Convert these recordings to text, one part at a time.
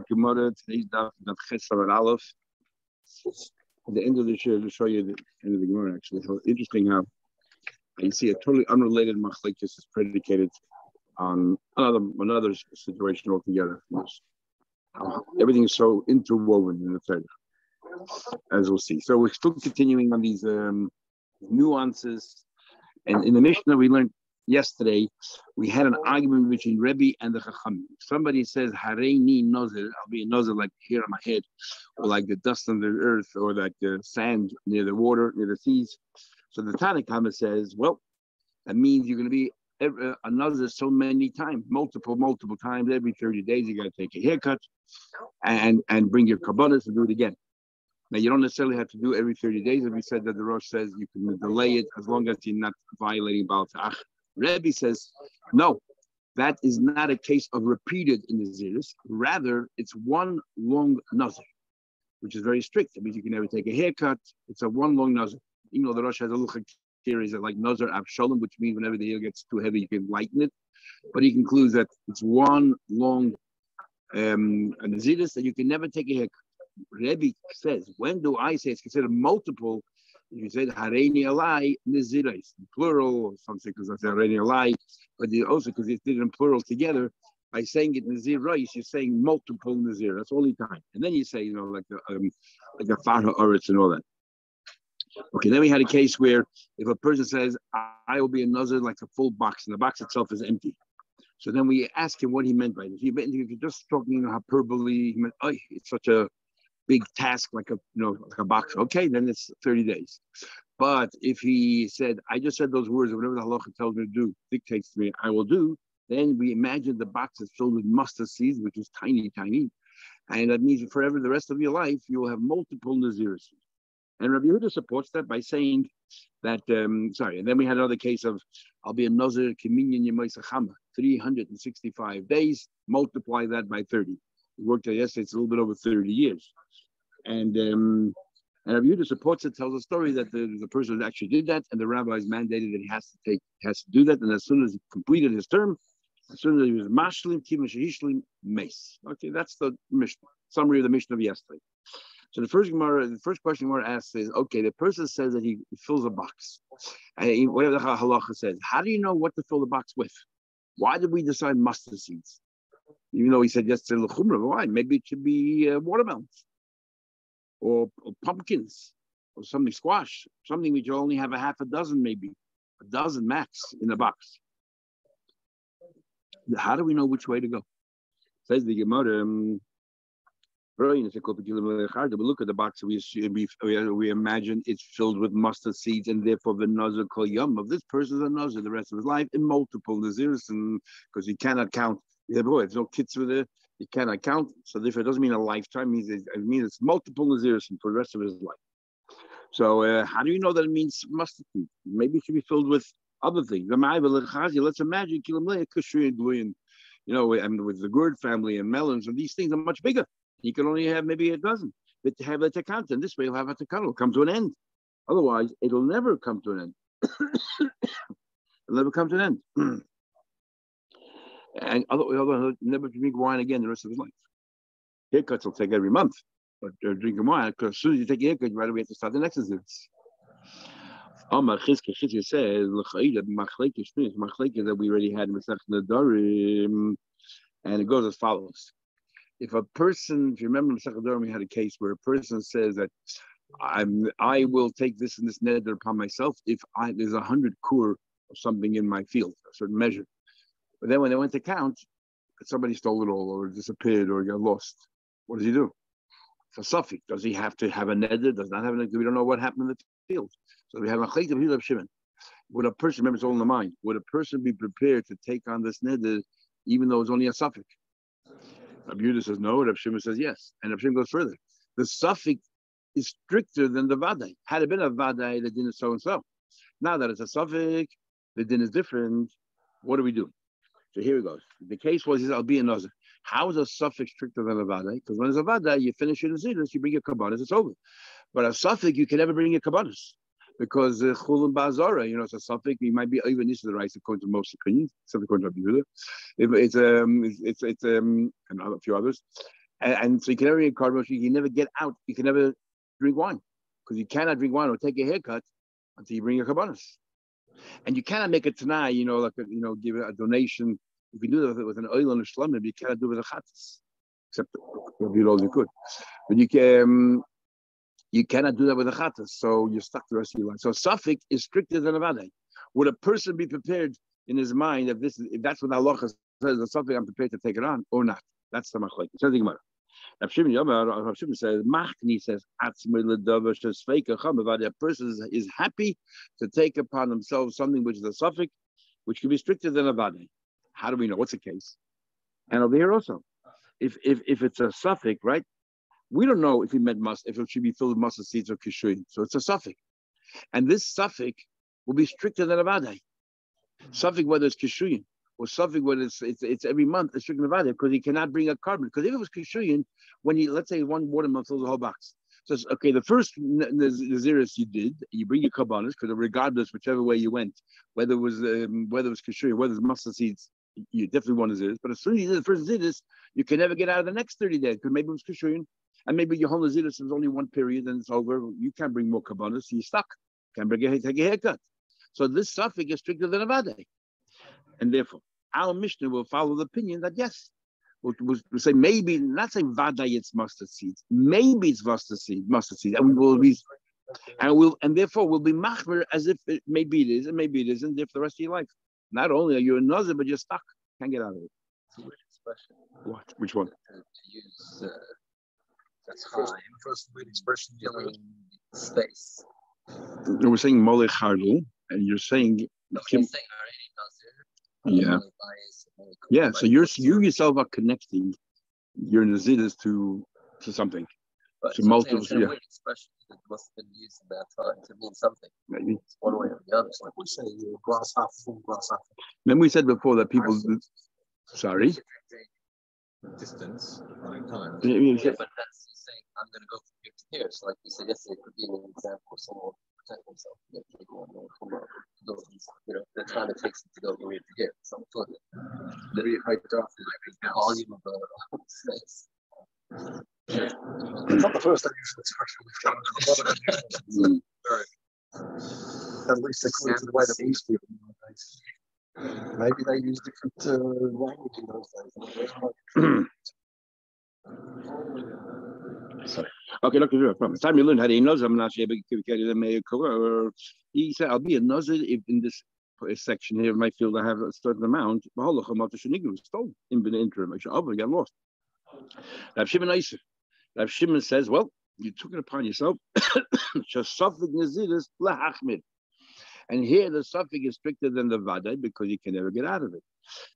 Gemara, today's daf, daf Chesed Aleph. At the end of the show, to show you the end of the Gemara, actually, how interesting how you see a totally unrelated machlekes is predicated on another situation altogether. Everything is so interwoven in the third, as we'll see. So we're still continuing on these nuances, and in the Mishnah we learned yesterday, we had an argument between Rebbe and the Chacham. Somebody says, Hareini Nazir, I'll be a Nazir like here on my head, or like the dust on the earth, or like the sand near the water, near the seas. So the Tanakhama says, well, that means you're going to be a Nazir so many times, multiple times, every 30 days, you got to take a haircut and bring your kabbalas to do it again. Now, you don't necessarily have to do it every 30 days. As we said that the Rosh says you can delay it as long as you're not violating Baal Ta'ach. Rebbe says, no, that is not a case of repeated in the Naziris. Rather, it's one long Nazir, which is very strict. It means you can never take a haircut. It's a one long Nazir. You know, the Rosh has a little series like Nazir Avshalom, which means whenever the hair gets too heavy, you can lighten it. But he concludes that it's one long Naziris that you can never take a haircut. Rebbe says, when do I say it's considered multiple? You said Hareini Alai Nazirais, plural, or something because that's Hareini Alai, but also because it's did it in plural together. By saying it Nazirais, you're saying multiple Nazir. That's only time. And then you say, you know, like the Farha Oritz and all that. Okay, then we had a case where if a person says, I will be a Nazir like a full box, and the box itself is empty. So then we ask him what he meant by this. He meant if you're just talking hyperbole, he meant, oh, it's such a big task like a box. Okay, then it's 30 days. But if he said, I just said those words, or whatever the halacha tells me to do, dictates to me, I will do, then we imagine the box is filled with mustard seeds, which is tiny. And that means forever, the rest of your life, you will have multiple naziris. And Rabbi Yehuda supports that by saying that, and then we had another case of, I'll be a nazir, Kiminyan Yemoisa Chama, 365 days, multiply that by 30. We worked out yesterday, it's a little bit over 30 years. And Rabbi Yehuda supports it, tells a story that the person actually did that, and the rabbis mandated that he has to do that, and as soon as he completed his term, as soon as he was mashlim, kivin shehishlim, mace. Okay, that's the Mishnah, summary of the Mishnah of yesterday. So the first question Gemara asks is, okay, the person says that he fills a box, and whatever the halacha says, how do you know what to fill the box with? Why did we decide mustard seeds? Even though he said yesterday, why? Maybe it should be watermelons. Or pumpkins, or something, squash, something which you only have a half a dozen, maybe a dozen max in the box. How do we know which way to go? Says the Gemara. We look at the box, we imagine it's filled with mustard seeds, and therefore the nazir kol yom of this person is a nazir the rest of his life in multiple nazirs, and because he cannot count. There's no kids with it. You cannot count, so therefore it doesn't mean a lifetime. It means it's multiple nazirs for the rest of his life. So how do you know that it means mustard seed? Maybe it should be filled with other things. Let's imagine, and with the gourd family and melons, and these things are much bigger. You can only have maybe a dozen. But to have a takant, and this way you'll have a takant. It'll come to an end. Otherwise, it'll never come to an end. It'll never come to an end. And although never drink wine again the rest of his life. Haircuts will take every month, but drinking wine, because as soon as you take a haircut, right away have to start the next exercise. Amar Chizkiah says, machlekes that we already had in Masechet Nedarim, and it goes as follows. If a person, if you remember in Masechet Nedarim, we had a case where a person says that I will take this and this neder upon myself if there's 100 kur of something in my field, a certain measure. But then when they went to count, somebody stole it all, or disappeared, or got lost. What does he do? It's a suffix. Does he have to have a neder? Does not have a neder? We don't know what happened in the field. So we have a chayt of Hilab Shimon. Would a person, remember it's all in the mind, would a person be prepared to take on this neder even though it's only a suffix? Rabbi Yehuda says no, Rabbi Shimon says yes. And Rabbi Shimon goes further. The suffix is stricter than the vadai. Had it been a vadai, the din is so and so. Now that it's a suffix, the din is different. What do we do? So here it goes. The case was, he said, I'll be a nazir. How is a suffix stricter than a vadai? Because when it's a vadai, you finish your naziris, you bring your kabbalas, it's over. But a suffix, you can never bring your kabbalas. Because chulun ba'azara, it's a suffix. You might be even this is the right according to most opinions, except according to Rabbi Yehuda. It's and a few others. And so you can never eat carbon. You can never get out. You can never drink wine because you cannot drink wine or take a haircut until you bring your kabbanas. And you cannot make it tonight, give a donation. You can do that with an oil and a shlamim, but you cannot do it with a chatas. Except you could. But you cannot do that with a chatas, so you're stuck the rest of your life. So suffix is stricter than a vadai. Would a person be prepared in his mind if that's what Allah says, the suffix, I'm prepared to take it on or not? That's the machlek. It says the Gemara. Rav Shimon says, Machni says, a person is happy to take upon himself something which is a suffix, which can be stricter than a vadai. How do we know? What's the case? And over here also, if it's a suffix, right? We don't know if it should be filled with mustard seeds or kishuyin. So it's a suffix. And this suffix will be stricter than a vadai. Suffix, whether it's kishuyin, or suffix whether it's every month, it's stricter than a vadai, because he cannot bring a carbon. Because if it was kishuyin, let's say one watermelon fills the whole box. So okay, the first Naziris you did, you bring your kabbanas, because regardless, whichever way you went, whether it was kishuyin, whether it's mustard seeds, you definitely want Naziris. But as soon as you did the first Naziris, you can never get out of the next 30 days, because maybe it was kishuyin. And maybe your whole Naziris is only one period and it's over. You can't bring more kabbanas, so you're stuck. Can't take a haircut. So this suffix is stricter than a vadai. And therefore, our Mishnah will follow the opinion that yes, we'll say maybe, not say vadai, it's mustard seeds. Maybe it's mustard seeds. And we will be, and therefore we'll be machmer as if maybe it is, and maybe it isn't, there for the rest of your life. Not only are you a nazir, but you're stuck. Can't get out of it. It's a weird expression. What? Which one? To use that's first weird expression dealing space. We're saying molech hardul, and you're saying. No, he's saying already nazir. Yeah. So you yourself are connecting your naziris to something. But to multiple. It's a weird expression that must have been used in that time to mean something. Maybe. It's one way or the other. It's like we say, glass half full, glass half. Remember we said before that people. Sorry. Distance, running time. Yeah, but that's saying I'm going to go from here to here. So, like you said yesterday, it could be an example of someone protect themselves. They're trying to take something to go from here to here. So, very high off the volume of the space. It's not the first time you've expression. At least according to the way that we speak nowadays. Maybe they use different language in those days. Sorry. Okay, look, from the time you learn how to knows, I'm not sure or he said, I'll be a nazir if in this section here of my field I have a certain amount. Stolen in the interim. I got lost. Rav Shimon says, well, you took it upon yourself. Just suffix naziris lahachmir. And here the suffix is stricter than the vadai because you can never get out of it.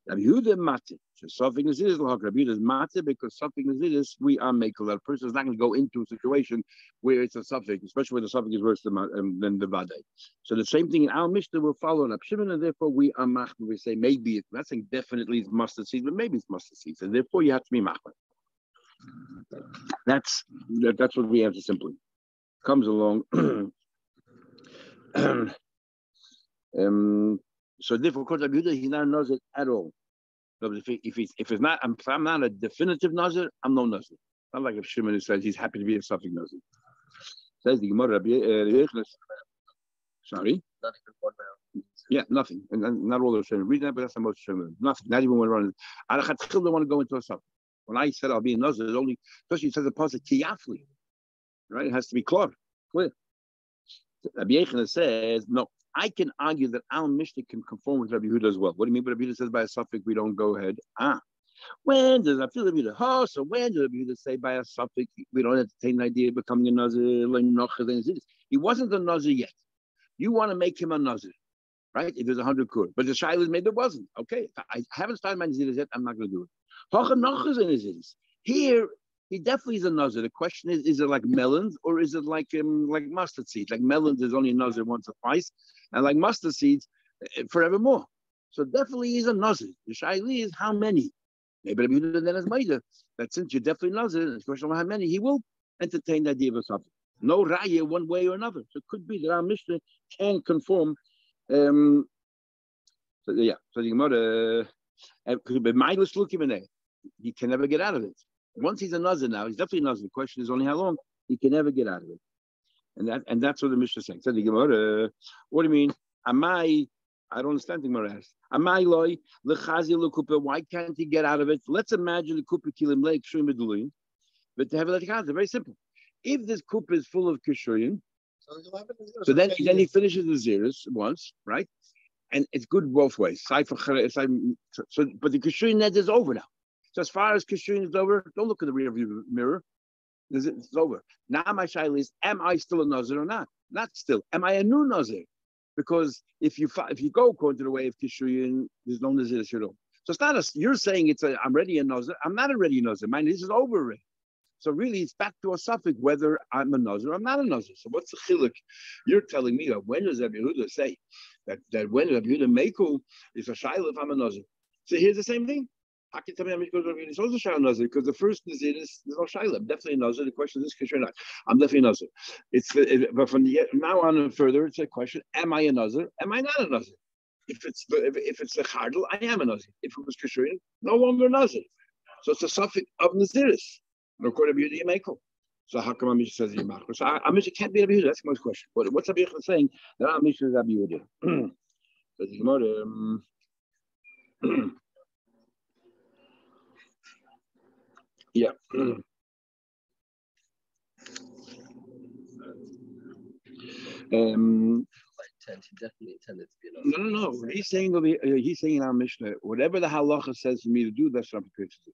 Rabbi Yehuda mate. So suffix naziris lahach. Rabbi Yehuda is mate because suffix naziris we are making. That person is not going to go into a situation where it's a suffix, especially where the suffix is worse than the vadai. So the same thing in our Mishnah will follow in Shimon, and therefore we are machmer. We say maybe it's not saying definitely it's mustard seeds, but maybe it's mustard seeds, and therefore you have to be machmer. That's what we answer simply. Comes along. So therefore, because Rabbi Yehuda, he not knows it at all. But if it's not, if I'm not a definitive nazir, I'm no nazir. Not like if Shimon says he's happy to be a suffix nazir. Says the Gemara, sorry. Yeah, nothing, and not all the Shimon. Read that, but that's the most Shimon. Nothing. Not even when running. I don't want to go into a suffix. When I said I'll be a nazir, it's only especially it says a pasuk kiyafli, right? It has to be clear. Rabbi Yechina says no. I can argue that our Mishnah can conform with Rabbi Yehuda as well. What do you mean? But Rabbi Yehuda says by a suffix we don't go ahead. When does I feel Rabbi Yehuda? So when does Rabbi Yehuda say by a suffix we don't entertain the idea of becoming a nazir? He wasn't a nazir yet. You want to make him a nazir, right? If there's 100 kur, but the shaila is made there wasn't. Okay, I haven't started my naziris yet. I'm not going to do it. Here. He definitely is a nazir. The question is it like melons or is it like mustard seeds? Like melons is only a nazir once or twice, and like mustard seeds, forevermore. So definitely he's a nazir. The shaila is how many? Maybe Rabbi Yehuda then is maida that since you're definitely nazir, the question of how many, he will entertain the idea of a suffix. No raya one way or another. So it could be that our Mishnah can conform. So the Gemara, he can never get out of it. Once he's a Nazir now, he's definitely a Nazir. The question is only how long. He can never get out of it. And that's what the Mishnah is saying. Said the Gemara, what do you mean? I don't understand the Gemara. Why can't he get out of it? Let's imagine the kupa kilim lake shrimedulin, but to have it like very simple. If this kupa is full of kishuyin, so then he finishes the zeros once, right? And it's good both ways. So, but the kishuyin net is over now. So as far as kishuyin is over, don't look in the rear view mirror. It's over. Now my shaila is: am I still a nazir or not? Not still. Am I a new nazir? Because if you go according to the way of kishuyin, there's no nazir at all. So it's not you're saying I'm ready a nazir. I'm not already a nazir. Mine this is over already. So really, it's back to a suffix whether I'm a nazir or I'm not a nazir. So what's the chiluk? You're telling me that when does Rabbi Yehuda say that when Rabbi Yehuda meikul is a shaila if I'm a nazir? So here's the same thing. How can you tell me it's also shaila nazir? Because the first nazir is no shaila. I'm definitely a nazir. The question is kishuyin not. I'm definitely a nazir. But from now on and further, it's a question: am I a nazir? Am I not a nazir? If it's a chardal, I am a nazir. If it was kishuyin, no longer a nazir. So it's a suffix of naziris. According to Rabbi Yehuda, so how come Amisha says Yemachor? So Amisha can't be Rabbi Yehuda. That's my question. What's Rabbi Yehuda saying that Amisha is Rabbi Yehuda? So the Gemara. Yeah. He definitely intended to be No. He's saying in our Mishnah, whatever the halacha says for me to do, that's what I'm prepared to do.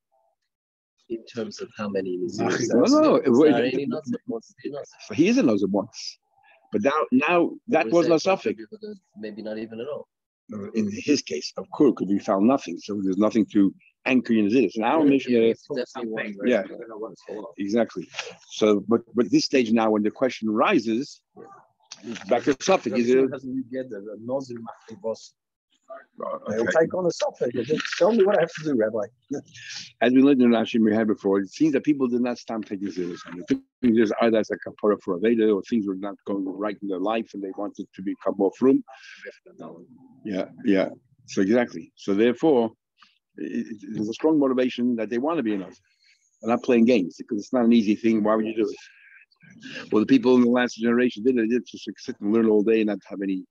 In terms of how many No. He is a nazir once, but now that was no suffix. Maybe not even at all. In his case, of course, because we found nothing, so there's nothing to anchor in this. And our mission, yeah, exactly. So, but this stage now, when the question arises, back to suffix. Doesn't get the nazir machli. I'll take on a suffix. Tell me what I have to do, Rabbi. As we learned in Rashi we had before, it seems that people did not stop taking zeros. And the thing is either as a kapara for a Veda or things were not going right in their life and they wanted to become more frum. Yeah. So exactly. So therefore, there's a strong motivation that they want to be a nazir. They're not playing games because it's not an easy thing. Why would you do it? Well, the people in the last generation did just sit and learn all day and not have any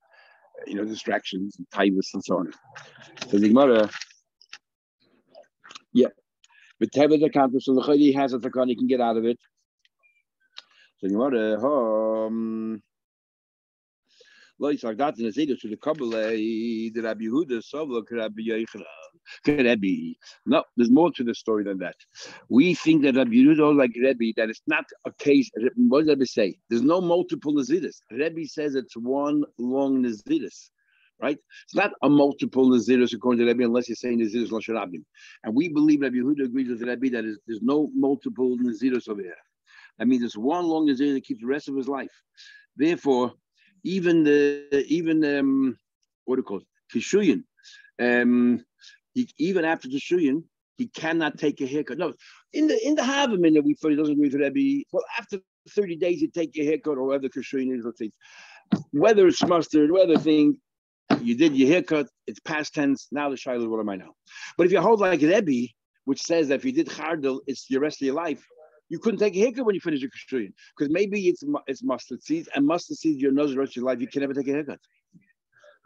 distractions and tivus and so on. So the Gemara, but Teva the counter, so the Chaydi has a takan, he can get out of it. So the Gemara, like that in the Zedus to the Kabbalah, the Rabbi Yehuda, Savla, Rabbi Yehuda. No, there's more to the story than that. We think that Rabbi Yehuda, like Rebbe, that it's not a case. What does Rebbe say? There's no multiple Nazirus. Rebbe says it's one long Nazirus, right? It's not a multiple Nazirus according to Rebbe, unless you're saying Nazirus Lashon. And we believe Rabbi Yehuda agrees with Rebbe that there's no multiple Nazirus over here. That means it's one long Nazirus that keeps the rest of his life. Therefore, even what do you call it? Kishuyin. Even after the Shuyin, he cannot take a haircut. No, in the Havamina, we thought he doesn't agree with Rebbe. Well, after 30 days, you take your haircut, or whether Kishuyin is, let's say, whether it's mustard, whether thing, you did your haircut, it's past tense. Now the Shiloh, what am I now? But if you hold like Rebbe, which says that if you did Chardal, it's your rest of your life, you couldn't take a haircut when you finish your Kishuyin. Because maybe it's mustard seeds, and mustard seeds, your nose the rest of your life, you can never take a haircut.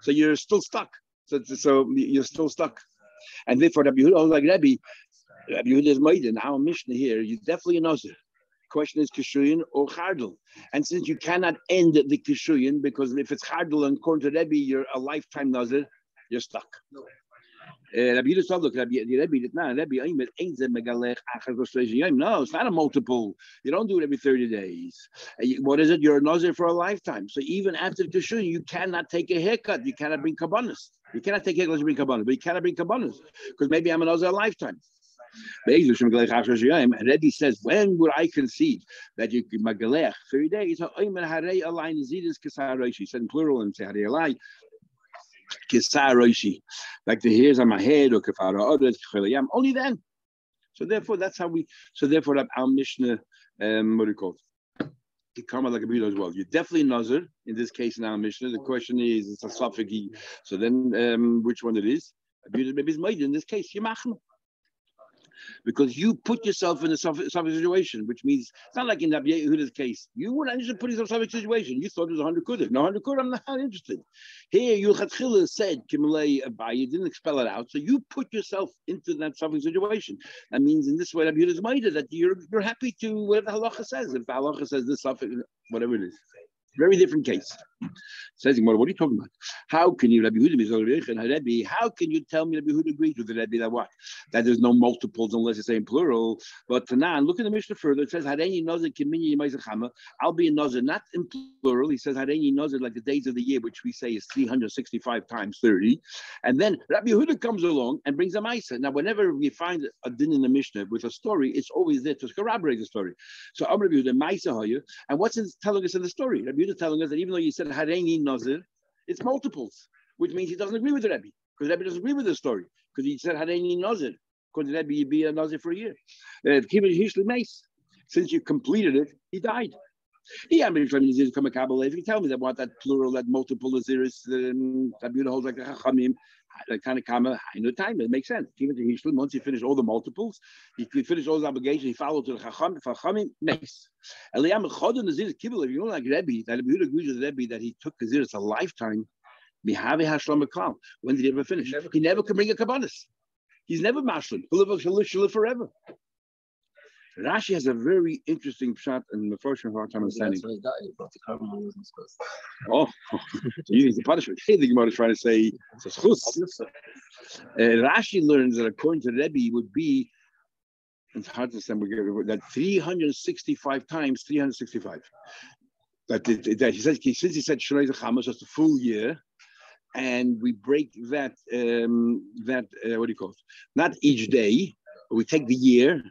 So you're still stuck. So you're still stuck. And therefore, Rabbi Yehuda, like Rabbi Yehuda is Maiden. Our Mishnah here, you definitely know it. The question is Kishuyin or Chardal. And since you cannot end the Kishuyin, because if it's Chardal and according to Rabbi, you're a lifetime Nazir, you're stuck. Rabbi Yehuda said, look, Rabbi did not. No, it's not a multiple. You don't do it every 30 days. What is it? You're a Nazir for a lifetime. So even after the Kishuyin, you cannot take a haircut. You cannot bring kabbanas. You cannot take haircuts to bring kabbanas, but you cannot bring kabbanas because maybe I'm a Nazir a lifetime. And Rebbe says, when would I concede that you could magalech 30 days? He said in plural and say like the hairs on my head or kafara others, only then. So therefore, that's how we. So therefore, our Mishnah, what do you call it? Karma like a as well. You're definitely Nazir in this case in our Mishnah. The question is, it's a suffix. So then, which one it is? Maybe it's made in this case. Yemachnu. because you put yourself in a suffering situation, which means it's not like in Rabbi Yehuda's case. You weren't interested in putting yourself in a suffering situation. You thought it was 100 kudah. No 100 kudah, I'm not interested. Here, you said, Kimalei Abai, you didn't expel it out, so you put yourself into that suffering situation. That means in this way, Rabbi Yehuda's minded that you're happy to whatever the halacha says. If the halacha says this suffering, whatever it is. Very different case. Says, what are you talking about? How can you, Rabbi Yehuda, how can you tell me Rabbi Yehuda agrees with the Rebbe that what? That there's no multiples unless it's in plural. But Tanan, look at the Mishnah further. It says, Hareni Nazir Kimini Yemaizachamah. I'll be a Nazir, not in plural. He says, Hareni Nazir, like the days of the year, which we say is 365 times 30. And then Rabbi Yehuda comes along and brings a Maisa. Now, whenever we find a din in the Mishnah with a story, it's always there to corroborate the story. So, Rabbi Yehuda, Maisa Hoya, and what's telling us in the story? Rabbi Yehuda telling us that even though you said Hareni Nazir, it's multiples, which means he doesn't agree with the Rebbe, because the Rebbe doesn't agree with the story, because he said Hareni Nazir, because the Rebbe you'd be a Nazir for a year. Since you completed it, he died. If you tell me that what that plural, that multiple Naziris, that Yehuda holds like the Chachamim, that kind of comma, I know time, it makes sense. Once he finished all the multiples, he could finish all his obligations, he followed to the Chachamim, nice. If you don't like Rebbe, that Rebbe agrees with Rebbe that he took Naziris a lifetime, when did he ever finish? He never can bring a kabbanis. He's never mashlim. He'll live forever. Rashi has a very interesting pshat and the first hard time understanding. Oh, he's the punishment. The Gemara is trying to say it's a schus. Rashi learns that according to Rebbe would be, it's hard to say, that 365 times 365. That he said, since he said Shnei Zechama, just a full year, and we break that what do you call it? Not each day, but we take the year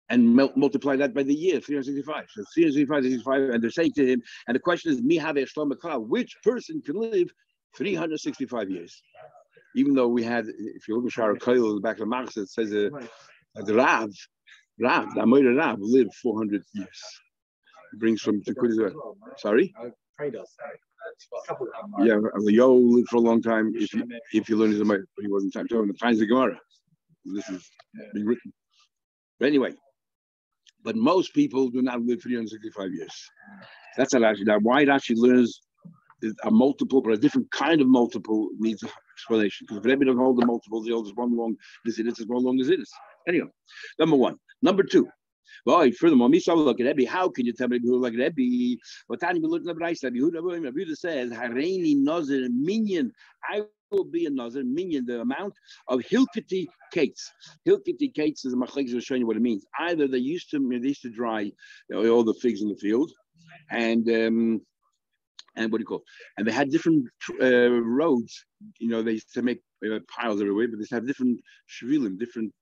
and multiply that by the year, 365. So 365, and they're saying to him, and the question is, Mi have Shlomo Klal, which person can live 365 years? Even though we had, if you look at Shara Koil in the back of the Marx, it says the Rav, the Amoyra Rav lived 400 years. It brings from Tikkun. Sorry? Yeah, Yo lived for a long time. If you learn his Amoyra, but he wasn't time. So in the times of Gemara, this is being written. But anyway. But most people do not live 365 years. That's not Rashi. Now, why Rashi learns a multiple, but a different kind of multiple needs an explanation. Because if Rebbe doesn't hold the multiples, he holds one long as it is, one long as it is. Anyway, number one. Number two. Well, furthermore, like Rebbe, how can you tell me who like Rebbe? But Tani we look at the Rebbe says, Hareini Nazir Minyan. I will be a Nazir Minyan, the amount of Hilkati Kates. Hilkati Kates is a machlekes will show you what it means. Either they used to dry all the figs in the field, and what do you call it? And they had different roads. They used to make piles everywhere, but they have different shvilim, different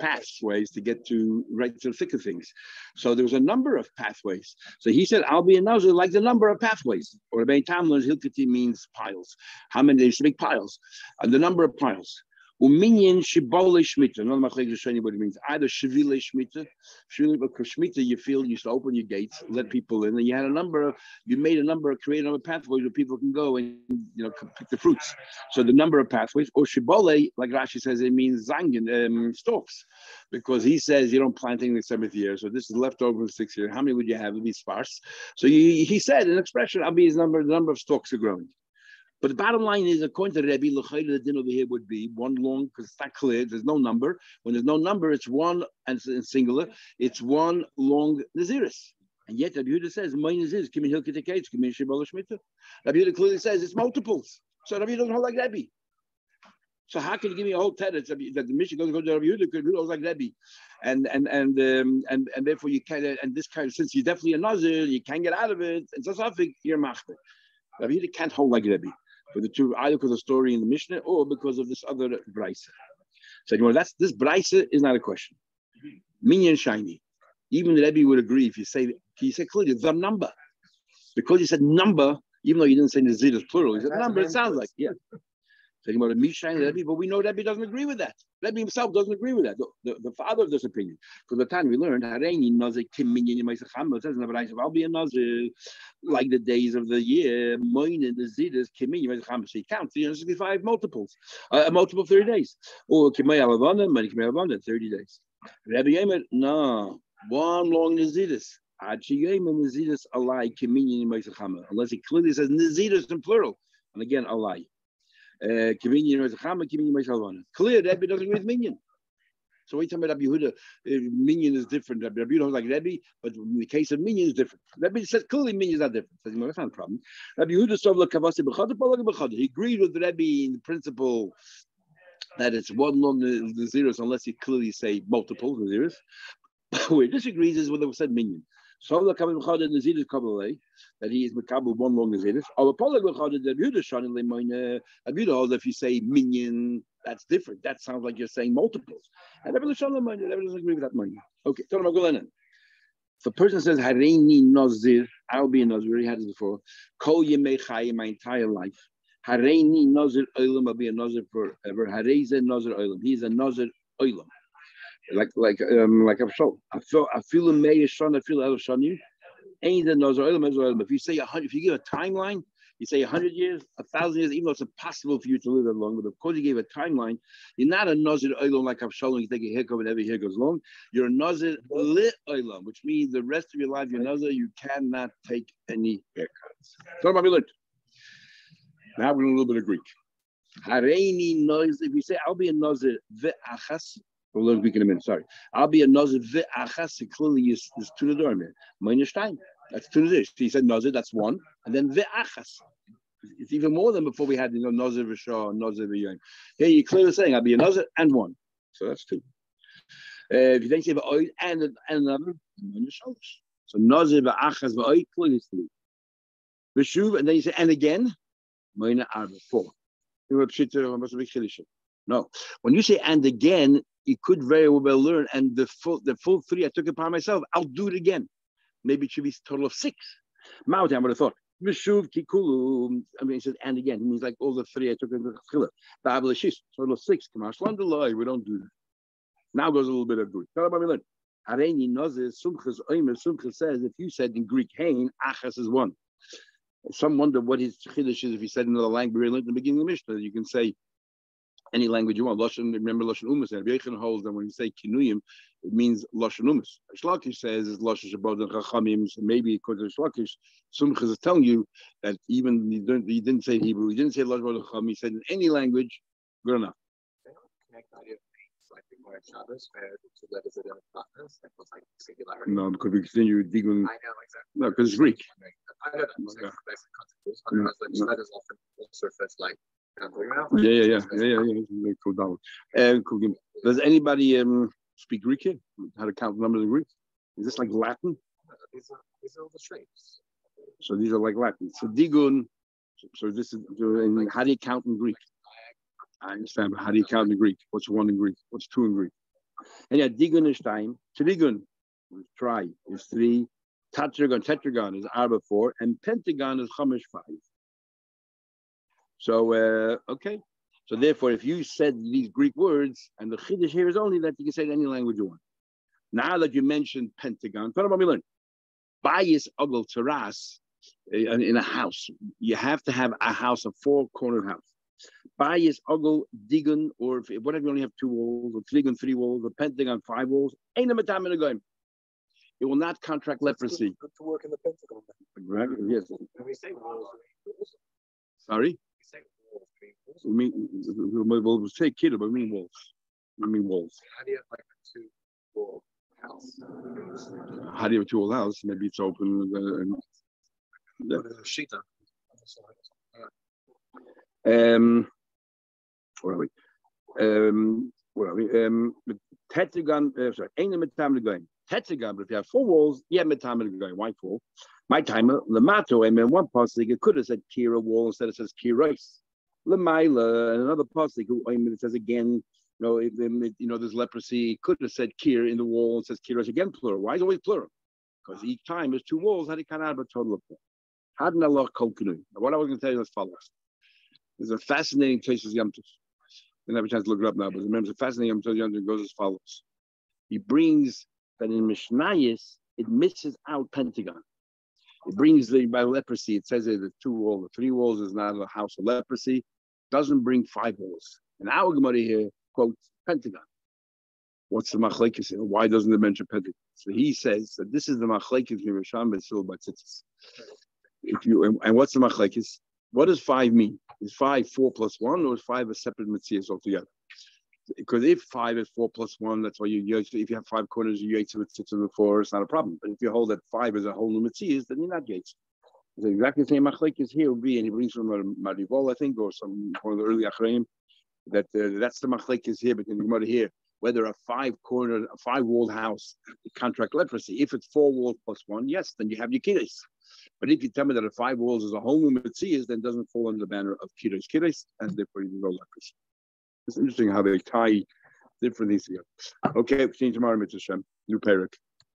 pathways to get to right to the thick of things. So there was a number of pathways. So he said, "I'll be a nazir like the number of pathways." Or Rabbi Tam learns Hilkati means piles. How many? They used to make piles, and the number of piles. Uminyan shibole shmita. Another machlekes is showing you what it means. Either shivile shmita, because shmita you used to open your gates, let people in, and you made a number, create a number of pathways where people can go and pick the fruits. So the number of pathways, or shibole, like Rashi says, it means zangin, stalks, because he says you don't plant anything the 7th year. So this is left over in the 6th year. How many would you have? It'd be sparse. So he said an expression, I'll be his number. The number of stalks are growing. But the bottom line is, according to Rebbe, the din over here would be one long, because it's not clear. There's no number. When there's no number, it's one, and it's singular. It's one long Naziris. And yet, Rabbi Yehuda says, "My Naziris, Kimin Hilkei Kates, Kimin Shibol Shmita." Rabbi Yehuda clearly says it's multiples. So Rabbi Yehuda doesn't hold like Rebbe. So how can you give me a whole tenet that the mission doesn't go to Rabbi Yehuda because Yehuda holds like Rebbe, and therefore you can't. And this kind of, since you're definitely a Nazir, you can't get out of it. And so I think you're machmer. Rabbi Yehuda can't hold like Rebbe. For the two, either because of the story in the Mishnah or because of this other Braisa. So this Braisa is not a question. Minyan shiny. Even the Rebbe would agree if you say clearly the number. Because he said number, even though you didn't say Nazir is plural, he said number, it sounds like, yeah. So about me shiny Rebbe, but we know Rebbe doesn't agree with that. Rebbe himself doesn't agree with that. The father of this opinion. Because the time we learned, Hareini Nazir Kim Minyan Yemaizachamah, it says in the Braisa, I'll be a Nazir like the days of the year, Moine the Zidas, Kim Minyan Yemaizachamah. So you count 365 multiples, a multiple of 30 days. Or Kimay Alavana, Mani Kimay Alavana, 30 days. Rabbi Yemer, no, one long Nazidus. Unless it clearly says Nazidus in plural. And again, alai. Clear, Rebbe doesn't agree with minyan. So we talking about Rabbi Yehuda, minyan is different. Rabbi Yehuda is like Rebbe, but in the case of minyan is different. Rebbe says clearly minyan is not different. Says, that's not a problem. Rabbi Yehuda he agreed with Rebbe in principle that it's one long Naziris unless you clearly say multiple Naziris. Where it disagrees is when they said minyan. So the Kabbalah Naziris Kabbalah that he is Makabel one long Naziris. Our Polag the Yehuda Shan in Lemoine Abuda. If you say minyan, that's different. That sounds like you're saying multiples. And Rabbi Shan Lemoine, Rabbi doesn't agree with that minyan. Okay, tell him I'll go in. If a person says Hareini Nazir, I'll be a Nazir. We had it before. Kol Yemei Chai my entire life. Hareini Nazir Olam, I'll be a Nazir forever. Hareze Nazir Olam. He's a Nazir Olam. Like Avshol. I feel a May Shon, I feel El Shonu. Ain't the Nazir Olam Olam. If you say 100, if you give a timeline, you say 100 years, 1,000 years, even though it's impossible for you to live that long, but of course you gave a timeline, you're not a Nazir Olam like Avshol, you take a haircut and every hair goes long. You're a Nazir Lit Olam, which means the rest of your life you're Nazir, you cannot take any haircuts. So now we're a little bit of Greek. Hareini Nazir, if you say, I'll be a Nazir ve'achas, we'll learn Greek in a minute, sorry. I'll be a Nazir ve'achas, it clearly is to the door, man. Meinestein, that's to the dish. He said Nazir, that's one, and then ve'achas. It's even more than before we had, Nazir v'shah, Nazir v'yom. Here you're clearly saying, I'll be a Nazir and one. So that's two. If you then say v'oid and another, so Nazir ve'achas v'oid, clearly is three. V'shuv, and then you say, and again, Moina Arba, four. No. When you say and again, you could very well learn, and the full three, I took it upon myself. I'll do it again. Maybe it should be a total of six. Mouth, I would have thought. Vishuv Kikulu. I mean, he says and again. It means like all the three I took into the chila. Total of six. We don't do that. Now goes a little bit of Greek. Areni Nazir Sumchas Oimer Sumchas says if you said in Greek Hain, Achas is one. Some wonder what his chiddush is if he said another language. We learned in the beginning of the Mishnah. You can say any language you want. Lashon, remember Lashon Umas. And Yechon holds that when you say Kinuyim, it means Lashon Umas. Shlakish says it's Lashon Shabbat and Chachamim. So maybe according to Shlakish, Sumchas is telling you that even he didn't say Hebrew, he didn't say Lashon Shabbat and Chachamim. He said in any language, good enough. No, because we continue digging. I know, exactly. No, because it's Greek. I know that. Letters often surface like. Yeah. Cool. Does anybody speak Greek here? How to count numbers in Greek? Is this like Latin? These are all the shapes. So these are like Latin. So digun. So this is how do you count in Greek? I understand, but how do you count in Greek? What's one in Greek? What's two in Greek? And yeah, digun is time. Trigun, try, is three. Tetragon is arba, four. And pentagon is chamish, five. So, okay. So therefore, if you said these Greek words, and the chiddush here is only that you can say it any language you want. Now that you mentioned pentagon, what about me learn? Bayis ogel teras in a house. You have to have a house, a four-cornered house. Bayis ogel digun, or whatever you only have two walls, or trigun, three walls, or pentagon, five walls. Ain't a matam in a game. It will not contract leprosy. Good to work in the pentagon. Right? Yes. When we say walls, sorry. We mean, we'll say kiddo, but we mean walls. We mean walls. How do you have like a two-wall house? How do you have a two-wall house? Maybe it's open. Shita. Where are we? Tetragon. Sorry, ain't a metam to going. Tetragon, but if you have four walls, yeah, metam to going. Why four? My timer, Lamato, and then one pasuk it could have said Kira wall instead it says Kirais. Lamaila, and another pasuk it says again, there's leprosy. It could have said Kir in the wall and says Kirais again plural. Why is it always plural? Because each time there's two walls. How do you kind of have a total of four? Hadn't Allah kol kinu? What I was going to tell you is as follows. There's a fascinating case of Yom Tov. I didn't have a chance to look it up now, but remember, it's a fascinating Yom Tov goes as follows. He brings that in Mishnayis, it misses out pentagon. It brings by leprosy. It says that the two walls, the three walls is not a house of leprosy. Doesn't bring five walls. And our Gemara here quotes pentagon. What's the machlekes? Why doesn't it mention Pedek? So he says that this is the machlekes Rishon Besil Batzitzis. If you and what's the machlekes? What does 5 mean? Is 5 4 plus 1, or is 5 a separate mitzvahs altogether? Because if 5 is 4 plus 1, that's why if you have 5 corners, you yates with 6 and 4, it's not a problem. But if you hold that 5 is a whole new mitzvahs, then you're not yates. It's exactly the same machlekes here would be, and he brings from Marivol, I think, or some one of the early Achreim, that that's the machlekes here between the Gemara here. Whether a 5-walled house contract leprosy. If it's 4 walls plus 1, yes, then you have your kiddush. But if you tell me that a 5 walls is a whole new mitzvah, then it doesn't fall under the banner of kiddush, and therefore you go leprosy. It's interesting how they tie different things together. Okay, we'll see you tomorrow, Mitzvah Shem. New parak.